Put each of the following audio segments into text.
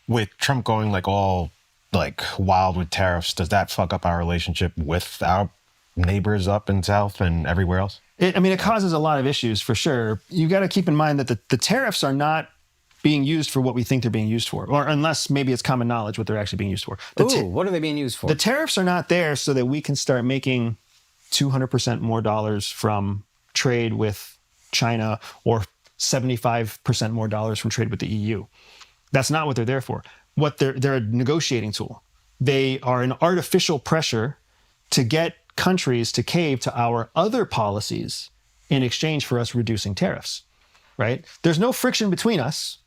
with Trump going like all like wild with tariffs, does that fuck up our relationship with our neighbors up in South and everywhere else? It causes a lot of issues for sure. You got to keep in mind that the tariffs are not being used for what we think they're being used for, or unless maybe it's common knowledge what they're actually being used for. What are they being used for? The tariffs are not there so that we can start making 200% more dollars from trade with China or 75% more dollars from trade with the EU. That's not what they're there for. They're a negotiating tool. They are an artificial pressure to get countries to cave to our other policies in exchange for us reducing tariffs, right? There's no friction between us.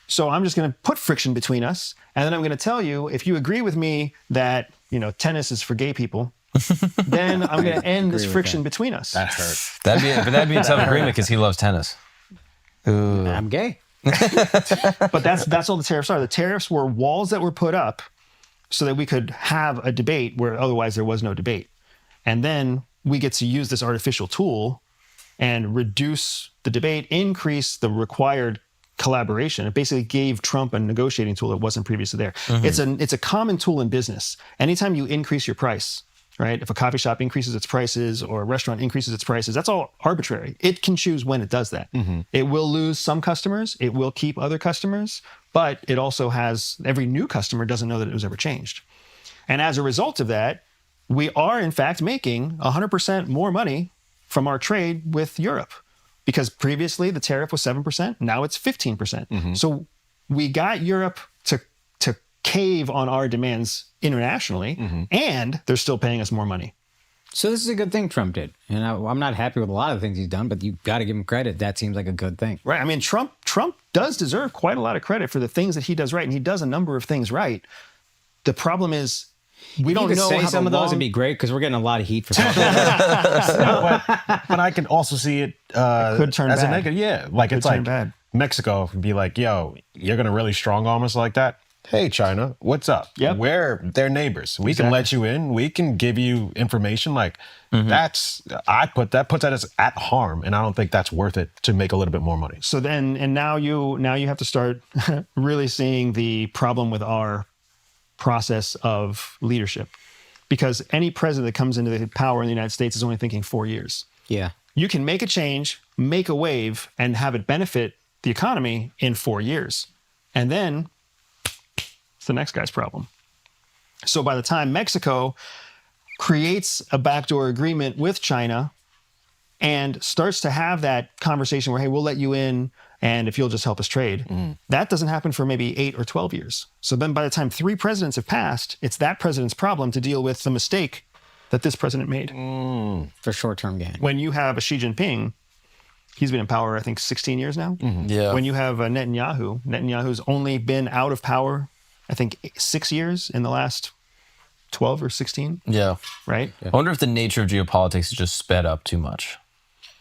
So I'm just going to put friction between us. And then I'm going to tell you, if you agree with me that, tennis is for gay people, then I'm going to end this friction between us. That hurt. That'd be a tough agreement because he loves tennis. Ooh. I'm gay. But that's all the tariffs are. The tariffs were walls that were put up so that we could have a debate where otherwise there was no debate. And then we get to use this artificial tool and reduce the debate, increase the required collaboration. It basically gave Trump a negotiating tool that wasn't previously there. Mm-hmm. It's a common tool in business. Anytime you increase your price, right? If a coffee shop increases its prices or a restaurant increases its prices, that's all arbitrary. It can choose when it does that. Mm-hmm. It will lose some customers. It will keep other customers, but it also has every new customer doesn't know that it was ever changed. And as a result of that, we are in fact making 100% more money from our trade with Europe. Because previously the tariff was 7%, now it's 15%. Mm-hmm. So we got Europe to cave on our demands internationally, mm-hmm. and they're still paying us more money. So this is a good thing Trump did. And I'm not happy with a lot of the things he's done, but you got to give him credit. That seems like a good thing. Right. I mean, Trump does deserve quite a lot of credit for the things that he does right, and he does a number of things right. The problem is, we don't know say how some of those would be great because we're getting a lot of heat for talking but I can also see it could turn as bad. a negative. Yeah, like it's like bad. Mexico would be like, "Yo, you're gonna really strong arm us like that? Hey, China, what's up? Yep. We're their neighbors. We can let you in. We can give you information. Like mm-hmm. puts that as at harm, and I don't think that's worth it to make a little bit more money. So then, and now you have to start really seeing the problem with our process of leadership, because any president that comes into the power in the United States is only thinking 4 years. Yeah. You can make a change, make a wave, and have it benefit the economy in 4 years. And then it's the next guy's problem. So by the time Mexico creates a backdoor agreement with China and starts to have that conversation where, hey, we'll let you in, and if you'll just help us trade, that doesn't happen for maybe 8 or 12 years. So then by the time 3 presidents have passed, it's that president's problem to deal with the mistake that this president made. For short-term gain. When you have a Xi Jinping, he's been in power, I think, 16 years now. Mm-hmm. Yeah. When you have a Netanyahu's only been out of power, I think, 6 years in the last 12 or 16. Yeah. Right? Yeah. I wonder if the nature of geopolitics is just sped up too much.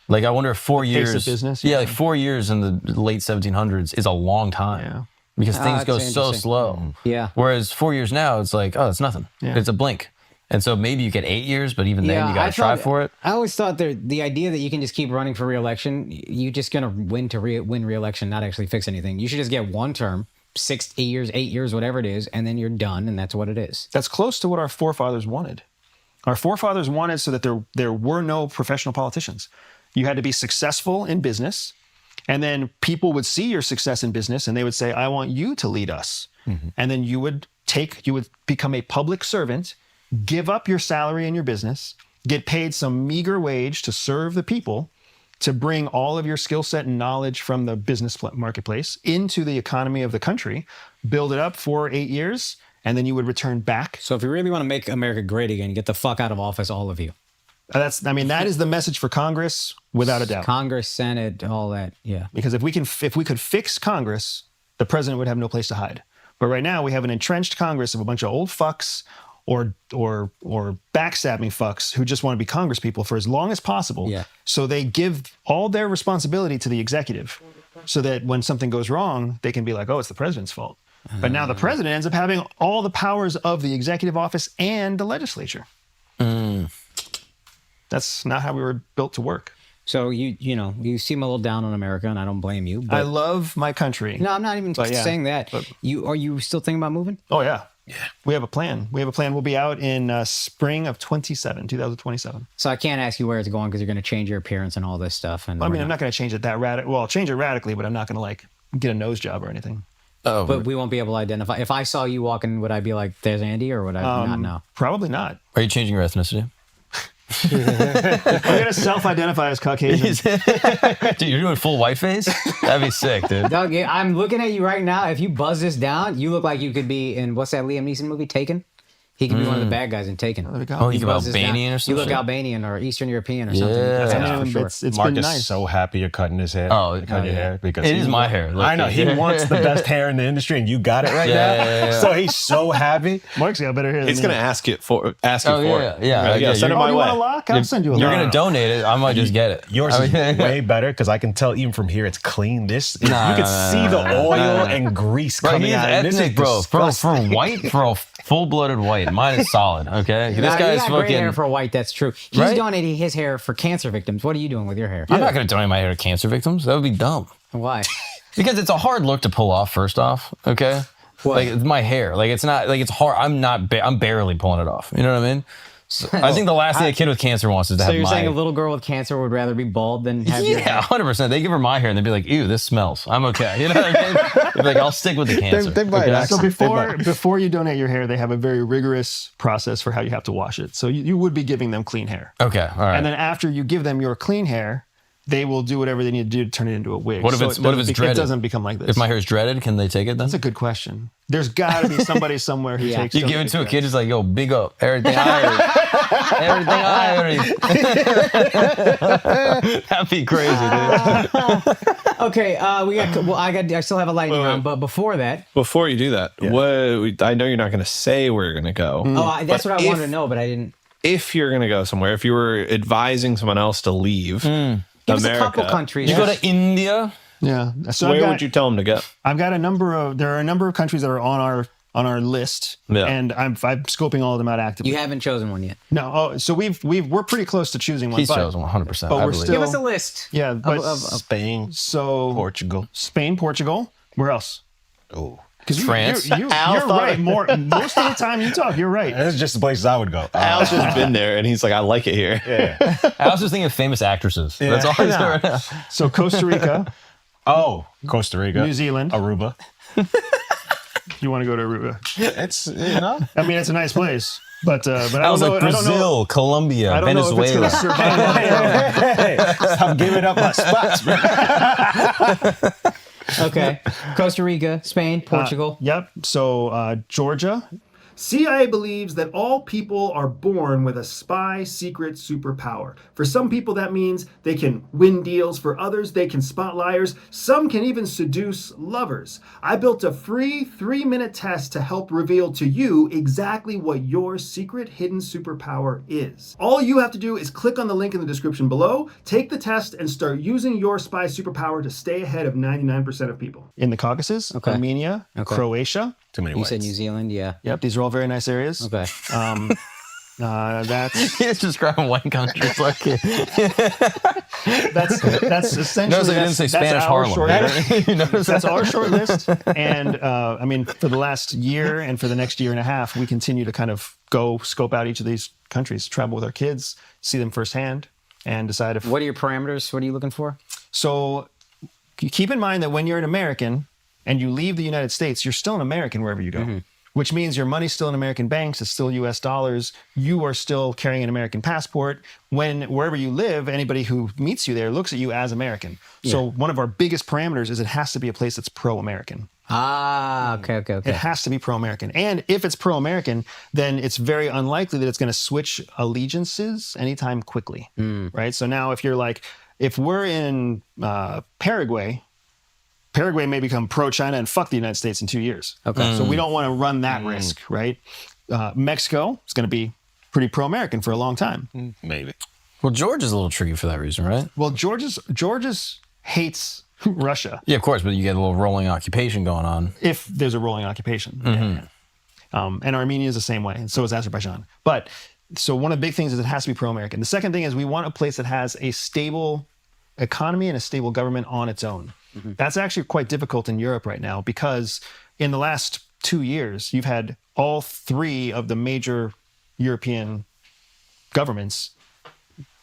Like, I wonder if 4 years... Pace of business? Yeah, like 4 years in the late 1700s is a long time. Yeah. Because things go so slow. Yeah. Whereas 4 years now, it's like, oh, it's nothing. Yeah. It's a blink. And so maybe you get 8 years, but even then you got to try for it. I always thought the idea that you can just keep running for re-election, you're just going to win re-election, not actually fix anything. You should just get one term, 6, 8 years, 8 years, whatever it is, and then you're done, and that's what it is. That's close to what our forefathers wanted. Our forefathers wanted so that there were no professional politicians. You had to be successful in business, and then people would see your success in business, and they would say, I want you to lead us. Mm-hmm. And then you would become a public servant, give up your salary in your business, get paid some meager wage to serve the people, to bring all of your skill set and knowledge from the business marketplace into the economy of the country, build it up for 8 years, and then you would return back. So if you really want to make America great again, get the fuck out of office, all of you. That is the message for Congress, without a doubt. Congress, Senate, all that, yeah. Because if we could fix Congress, the president would have no place to hide. But right now we have an entrenched Congress of a bunch of old fucks or backstabbing fucks who just want to be Congress people for as long as possible. Yeah. So they give all their responsibility to the executive, so that when something goes wrong, they can be like, oh, it's the president's fault. But now the president ends up having all the powers of the executive office and the legislature. That's not how we were built to work. So you seem a little down on America, and I don't blame you. But I love my country. no, I'm not even saying that. Are you still thinking about moving? Oh yeah. Yeah. We have a plan. We'll be out in spring of 2027. So I can't ask you where it's going because you're going to change your appearance and all this stuff. And I'm not going to change it that radically. Well, I'll change it radically, but I'm not going to like get a nose job or anything. Oh, but we won't be able to identify. If I saw you walking, would I be like, "There's Andy," or would I not know? Probably not. are you changing your ethnicity? I'm going to self-identify as Caucasian. Dude, you're doing full whiteface? That'd be sick, dude. Doug, I'm looking at you right now. If you buzz this down, you look like you could be in what's that Liam Neeson movie, Taken? He could be one of the bad guys in Taken. Oh, you buzz go this down. Albanian or something? You look Albanian or Eastern European or something. Yeah. That's for sure. It's been Mark is nice. so happy you're cutting his hair. Cutting your hair because It is my hair. Look, I know he wants the best hair in the industry, and you got it right now. Yeah. So he's so happy. Mark's got better hair than He's me. going to ask you for it. Yeah. Send it Oh, my you want a way. lock? I'll send you a You're lock. going to donate it. I might just get it. Yours is way better because I can tell even from here it's clean. This you can see the oil and grease Bro, coming he's out. And this is ethnic, bro. For disgusting. a full-blooded white. Mine is solid, okay? This You guy's got great hair fucking... for a white. That's true. He's Right? donating his hair for cancer victims. What are you doing with your hair? I'm not going to donate my hair to cancer victims. That would be dumb. Why? Because it's a hard look to pull off, first off, okay? What? Like, it's my hair. Like, it's not... Like, it's hard. I'm barely pulling it off. You know what I mean? So, I think the last thing a kid with cancer wants is to So have you're my... saying a little girl with cancer would rather be bald than have your Yeah, hair? 100%. They give her my hair and they'd be like, ew, this smells. I'm okay. You know what I mean? They'd be like, I'll stick with the cancer. They might okay? actually- So before you donate your hair, they have a very rigorous process for how you have to wash it. So you would be giving them clean hair. Okay, all right. And then after you give them your clean hair, they will do whatever they need to do to turn it into a wig. What if it's dreaded? It doesn't become like this. If my hair is dreaded, can they take it then? That's a good question. There's got to be somebody somewhere who takes. You give it to a kid, just like, yo, big up. Everything I heard. That'd be crazy, dude. Okay, I still have a lightning round, but before that, Before you do that, I know you're not going to say where you're going to go. that's but what I wanted to know, but I didn't. If you're going to go somewhere, if you were advising someone else to leave Give us a America, couple countries. You go to India. Yeah. So where would you tell them to go? I've got there are a number of countries that are on our list, Yeah. and I'm scoping all of them out actively. You haven't chosen one yet. No. So we're pretty close to choosing one. He's chosen 100%. but I we're believe. still- Give us a list. Yeah, but Spain, so Portugal. Spain, Portugal. Where else? Oh, Because France. You're right. Most of the time you talk, you're right. that's just the places I would go. Al's just been there, and he's like, I like it here. I was just thinking of famous actresses. That's all I know right now. So Costa Rica, Oh, Costa Rica, New Zealand. Aruba. You want to go to Aruba? It's I mean, it's a nice place, but I I don't was know. like I don't know. Brazil, Colombia, I don't know if it's Venezuela. going to survive. hey, stop giving up my spots, man. Okay. Costa Rica, Spain, Portugal. Yep. So Georgia. CIA believes that all people are born with a spy secret superpower. For some people, that means they can win deals. For others, they can spot liars. Some can even seduce lovers. I built a free 3-minute test to help reveal to you exactly what your secret hidden superpower is. All you have to do is click on the link in the description below, take the test, and start using your spy superpower to stay ahead of 99% of people. In the Caucasus, Armenia, Croatia. Too many You whites. said New Zealand, yeah. Yep, these are all very nice areas. Okay. That's He's describing white countries like that's essentially. Notice I didn't say Spanish Harlem. You notice That's our short list. And I mean, for the last year and for the next year and a half, we continue to kind of go scope out each of these countries, travel with our kids, see them firsthand, and decide if. What are your parameters? What are you looking for? So keep in mind that when you're an American and you leave the United States, you're still an American wherever you go. Which means your money's still in American banks, it's still US dollars, you are still carrying an American passport. Wherever you live, anybody who meets you there looks at you as American. So one of our biggest parameters is it has to be a place that's pro-American. Okay. It has to be pro-American. And if it's pro-American, then it's very unlikely that it's going to switch allegiances anytime quickly, right? So now if we're in Paraguay may become pro-China and fuck the United States in 2 years. Okay. So we don't want to run that risk, right? Mexico is going to be pretty pro-American for a long time. Maybe. Well, Georgia's a little tricky for that reason, right? Well, Georgia's hates Russia Yeah, of course, but you get a little rolling occupation going on. if there's a rolling occupation. And Armenia is the same way, and so is Azerbaijan. But so one of the big things is it has to be pro-American. The second thing is we want a place that has a stable economy and a stable government on its own. That's actually quite difficult in Europe right now because in the last 2 years, you've had all 3 of the major European governments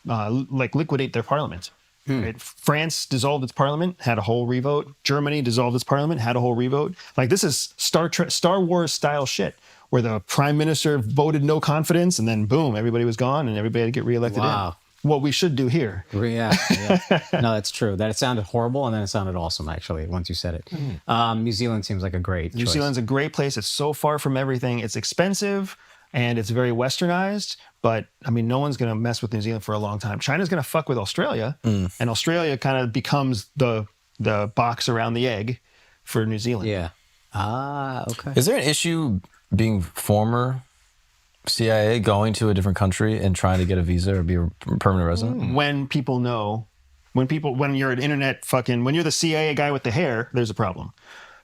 liquidate their parliament. Right? France dissolved its parliament, had a whole revote. Germany dissolved its parliament, had a whole revote. Like this is Star Wars style shit, where the prime minister voted no confidence, and then boom, everybody was gone, and everybody had to get reelected. Wow. What we should do here. Yeah. No, that's true. That it sounded horrible, and then it sounded awesome. Actually, once you said it, New Zealand seems like a great. New Zealand's a great place. It's so far from everything. It's expensive and it's very westernized. But I mean, no one's going to mess with New Zealand for a long time. China's going to fuck with Australia, and Australia kind of becomes the box around the egg for New Zealand. Yeah. Okay. Is there an issue being former CIA going to a different country and trying to get a visa or be a permanent resident? When people know, when you're an internet when you're the CIA guy with the hair, there's a problem.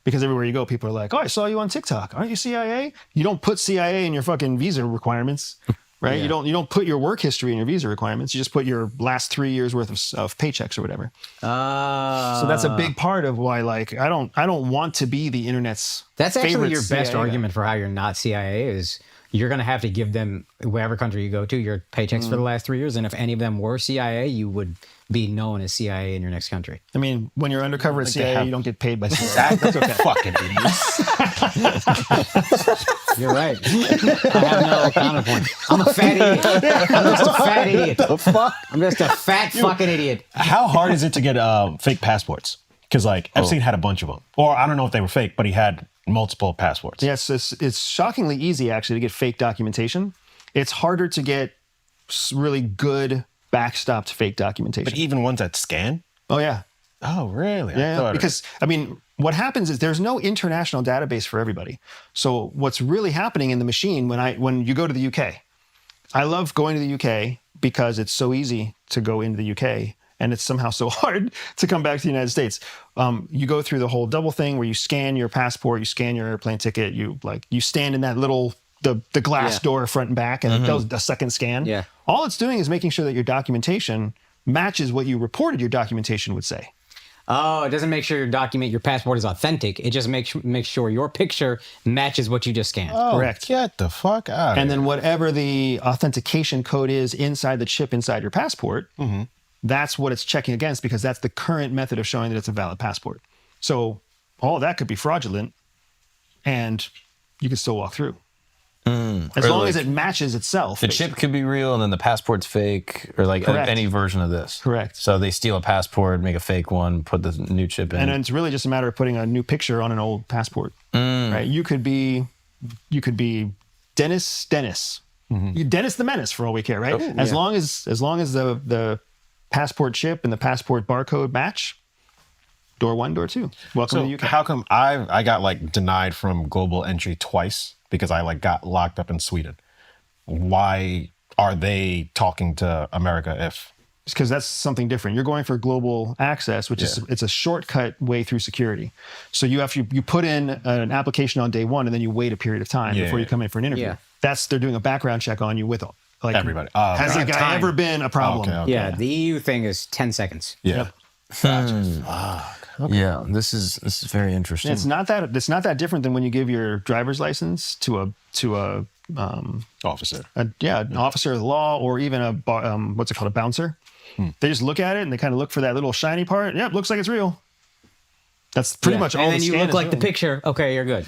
Because everywhere you go, people are like, oh, I saw you on TikTok. Aren't you CIA? You don't put CIA in your fucking visa requirements, right? Yeah. You don't put your work history in your visa requirements. You just put your last 3 years worth of paychecks or whatever. So that's a big part of why, like, I don't want to be the internet's That's actually favorite your best CIA argument for how you're not CIA is you're going to have to give them, whatever country you go to, your paychecks for the last 3 years. And if any of them were CIA, you would be known as CIA in your next country. I mean, when you're undercover at CIA, you don't get paid by CIA. That's okay. Fucking idiots. You're right. I have no counterpoint. I'm a fat idiot. I'm just a fat idiot. I'm just a fat fucking idiot. How hard is it to get fake passports? Because like Epstein had a bunch of them, or I don't know if they were fake, but he had multiple passports. Yes, it's shockingly easy actually to get fake documentation. It's harder to get really good backstopped fake documentation. But even ones that scan? Oh yeah. Oh, really? Yeah, because I mean, what happens is there's no international database for everybody. So what's really happening in the machine when you go to the UK, I love going to the UK because it's so easy to go into the UK and it's somehow so hard to come back to the United States. You go through the whole double thing where you scan your passport, you scan your airplane ticket, you stand in that little the glass door front and back, and it does a second scan. Yeah. All it's doing is making sure that your documentation matches what you reported your documentation would say. Oh, it doesn't make sure your passport is authentic. It just makes sure your picture matches what you just scanned. Oh, correct. Get the fuck out. And then whatever the authentication code is inside the chip inside your passport, that's what it's checking against, because that's the current method of showing that it's a valid passport. So all that could be fraudulent, and you can still walk through. As long as it matches itself. The chip could be real and then the passport's fake, or like Correct. any version of this. Correct. So they steal a passport, make a fake one, put the new chip in. And it's really just a matter of putting a new picture on an old passport. Right? You could be Dennis. Dennis the Menace for all we care, right? As long as the passport chip and the passport barcode match, door 1, door 2. Welcome to the UK. How come I got like denied from global entry twice because I like got locked up in Sweden? Why are they talking to America if? Because that's something different. You're going for global access, which is it's a shortcut way through security. So you put in an application on day 1 and then you wait a period of time before you come in for an interview. Yeah. They're doing a background check on you with like Everybody. Has the guy ever been a problem? Okay. Yeah, the EU thing is 10 seconds. Yeah. Yeah, this is very interesting. It's not that different than when you give your driver's license to a Officer. an officer of the law, or even a bouncer. They just look at it and they kind of look for that little shiny part. Yep, looks like it's real. That's pretty much all. And then the you scan look is like the doing. picture. Okay, you're good.